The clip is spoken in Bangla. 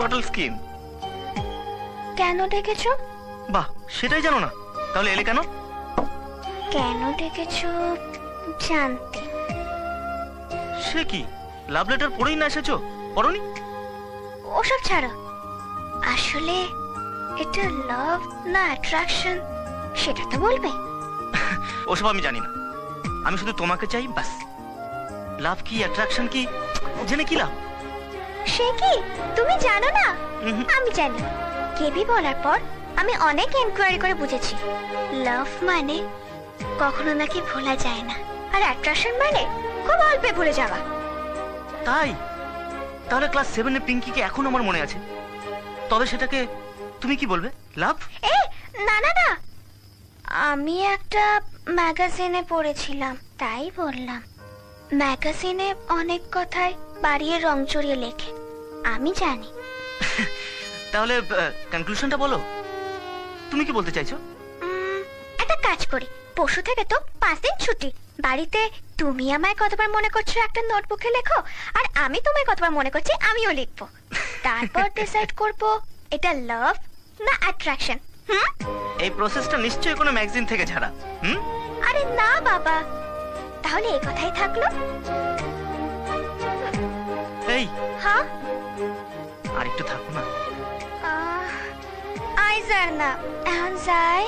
বটল স্কিন কেন ডেকেছো? বাহ, সেটাই জানো না? তাহলে এলে কেন? কেন ডেকেছো জানতে। সে কি, লাভ লেটার পড়েই না এসেছো? পড়োনি? ওসব ছাড়ো, আসলে এটা লাভ না অ্যাট্রাকশন সেটা তো বলবে। ওসব আমি জানি না, আমি শুধু তোমাকে চাই বাস। লাভ কি অ্যাট্রাকশন কি জেনে কি লাভ? সে কি তুমি জানো না? আমি জানি। কেবি বলার পর আমি অনেক এনকোয়ারি করে বুঝেছি, লাভ মানে কখনো নাকি ভোলা যায় না, আর অ্যাট্রাকশন মানে খুব অল্পে ভুলে যাওয়া। তাই? তাহলে ক্লাস 7 এ পিঙ্কিকে এখন আমার মনে আছে, তবে সেটাকে তুমি কি বলবে, লাভ? এ না না না, আমি একটা ম্যাগাজিনে পড়েছিলাম তাই বললাম। ম্যাগাজিনে অনেক কথাই বাড়িয়ে রং চড়িয়ে লেখে, আমি জানি। তাহলে কনক্লুশনটা বলো, তুমি কি বলতে চাইছো? একটা কাজ করি, পরশু থেকে তো 5 দিন ছুটি। বাড়িতে তুমি আমায় কতবার মনে করছো একটা নোটবুকে লেখো, আর আমি তোমায় কতবার মনে করছি আমিও লিখবো। তারপর ডিসাইড করব এটা লাভ না অ্যাট্রাকশন। এই প্রসেসটা নিশ্চয়ই কোনো ম্যাগাজিন থেকে ছাড়া। আরে না বাবা, তাহলে এই কথাই থাকলো। এই হ্যাঁ, আর একটু থাকো না। আইজার না এখন যাই।